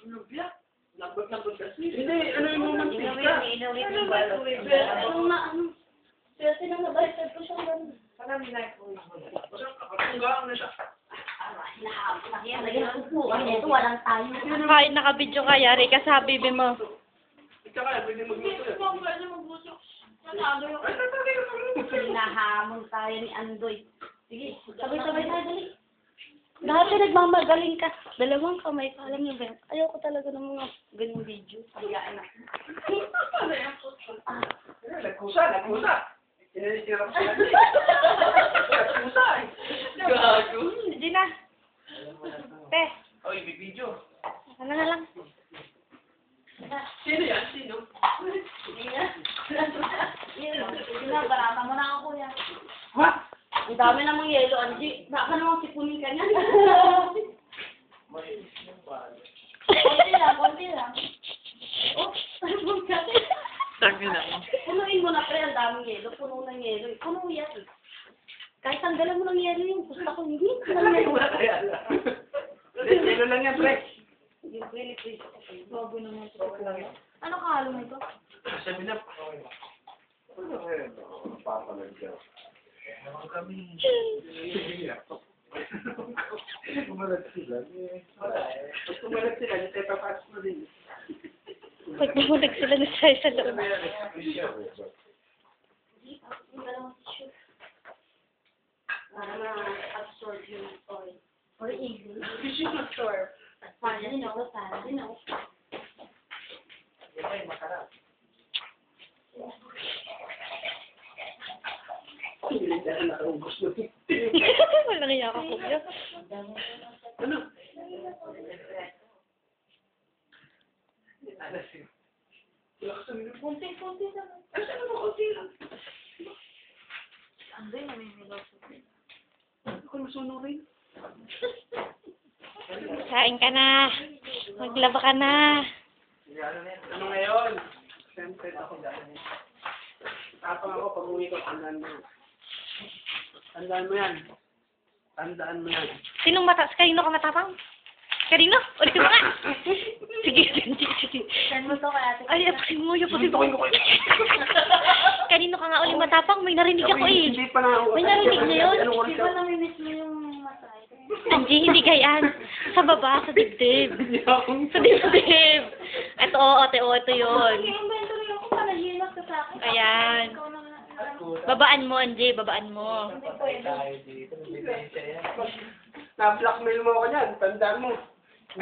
Lubya. Lambot-lambot kasi. Hindi, ano yung romantic ka? Inulit yung balot. Ano na, ano? Pero sinanabaliktad ko siyang gano'n. Parang nilike-uwi mo na. Kapatunggaan na siya. Ito, walang tayo. Kahit nakabidyo ka, yari ka sa bibi mo. Tsaka, pwede magluto yan. Hinahamon tayo ni Andoy. Sige, sabay-sabay tayo, dali. Dati nagmamagaling ka. Dalawang kamay ka. Alam niyo ba? Ayoko talaga ng mga ganyang video. Hayaan na. Nagkusa. Inisirap sila. Nagkusa eh. Gago. Hindi na. Te, Oy, bibidyo. ano na lang. Sino yan? Sino? Sige na, barata mo na ako yan. Ha? Ang dami namang yelo, Angie. Baka namang sipunin ka niyan. Konti lang. Oh, sabon ka. Sabi na. Punuin mo na, pre, ang daming yelo. Puno ng yelo. Puno yan. Kahit tanggalan mo ng yelo yung gusto ko, hindi. Wala kaya lang. Sino lang yan, pre? Yung really please. Bago naman ito. Ano kahalo mo ito? Sabi na. Kumalag sila. Pag kumalag sila, hindi tayo papasok na din. Pag namulag sila na sa isa loob. Para ma-absorb yung oil. Or easy. Fishing absorb. Para din ako. Walang iya ka po. Ano? Kunti lang. Ay, saan mo konti lang? Andoy, namimilaw sa Ako masunurin. Kain ka na. Maglaba ka na. Ano ngayon? Siyempre ako dahil. Tapang ako pag uwi ko, tandaan mo. Tandaan mo yan. Tandaan mo yan. Sinong kanino ka matapang? Kanino? Ulit mo nga. Sige. Send mo to kay ate. Ay, apasin mo. Kanino ka nga ulit matapang? May narinig ako eh. Hindi pa na ako. May narinig na yun. Anong oras Di ba namimiss mo yung matay? Angie, hindi gayaan. Sa baba, sa dibdib. Sa dibdib. Ito yun. Inventory ako para himas ka sa akin. Ayan. Ikaw naman. Babaan mo, Angie. Babaan mo. Na-blackmail mo ako dyan. Tandaan mo.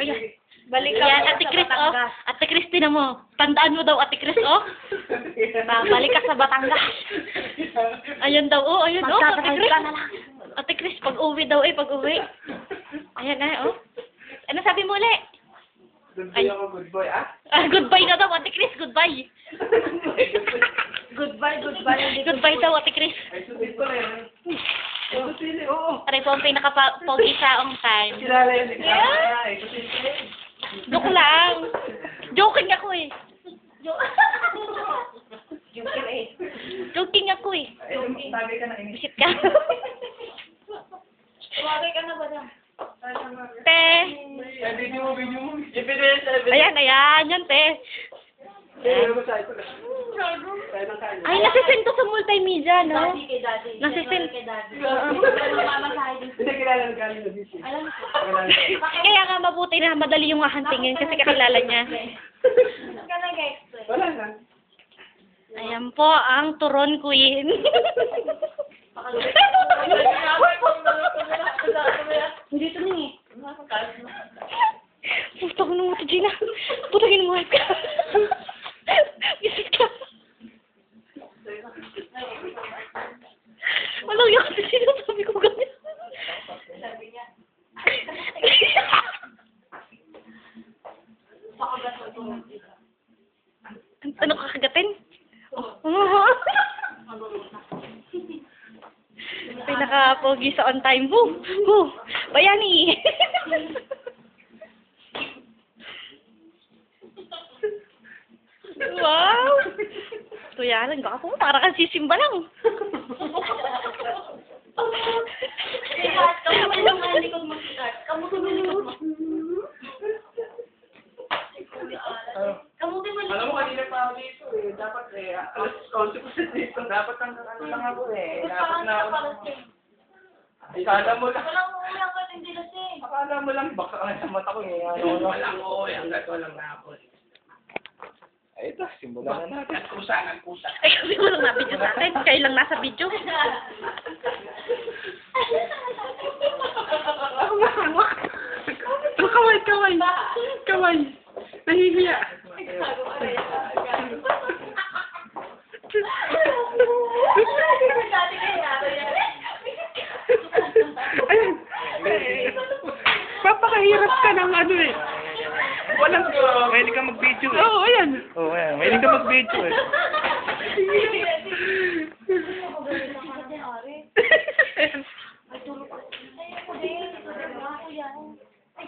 Ayan. Balik ka. Yan, Ate Chris, oh. Ate Chris, tinan mo. Tandaan mo daw, Ate Chris, oh. Balik ka sa Batangas. Ayan daw, oh. Ayan, oh. Ate Chris. Ate Chris, pag-uwi daw, pag-uwi. Ayan na, oh. Ano sabi mo ulit? Good boy ako, good boy, ah? Goodbye na daw, Ate Chris. Goodbye. Goodbye. Goodbye daw, Ate Chris. Ay, sulit ko rin. Ito sili, oo. Aray po ang pinaka-pogi sa on time. Kilala yun. Yeah. Ito sili. Joke lang. Joking ako eh. Joking ako eh. Sabi ka na ini. Bisit ka. Wagay ka na ba dyan? Te. Video mo. Evidence. Ayan, yan, te. Ano ba sa ito? Tayo ng kain. Ay, nasisend to sa multimedia, no? Daddy kay daddy. Nasisend. Kay daddy. Ano mamasahe din? Hindi kilala ng galing na busy. Alam mo. Kaya nga mabuti na madali yung hahantingin kasi kakilala niya. Ka nag-explain. Wala na. Ayan po ang Turon Queen. Hindi ito na eh. Puta ko nung ito, Gina. Putahin mo ka. Bisit ka. Wala yung kasi sinasabi ko ganyan. Sabi niya. Ano kakagatin? Pinaka-pogi sa on time. Bayani. Wow! Tuyaran ka po. Para kang sisimba lang. Kamu naman yung likod mo, Sikat. Kamu naman yung likod mo. ako dito eh. Dapat eh, alas 11% dito. Dapat hanggang ano lang ako eh. Dapat na ako. Akala mo lang. Walang umiyak at hindi lasing. Akala mo lang, baka sa mata ko eh. Ano, walang oo, hanggang walang na ako. Ay, ito, simulan na natin. Kusa. Ay, kasi walang na-video sa atin. Kayo lang nasa video. Kaway. Nahihiya. Ayun. Papakahirap ka ng ano eh. Walang... Mahilig ka mag-video eh. Oo, ayan. Oo, ayan. Mahilig ka mag-video eh.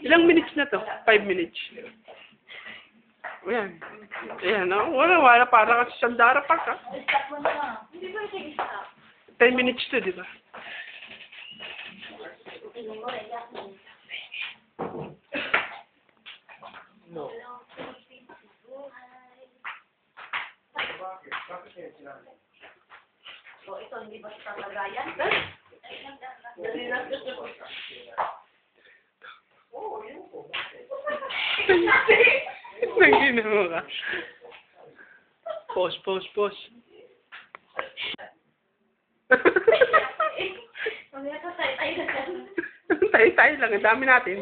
Ilang minutes na to? 5 minutes. Ayan. Ayan, no? Wala. Para kasi sandara pa ka. 10 minutes to, di ba? No. So, ito, hindi ba sa kalagayan? Nangina mo ka. Pause. Mamaya ka tayo na yan. Tayo lang. Ang dami natin.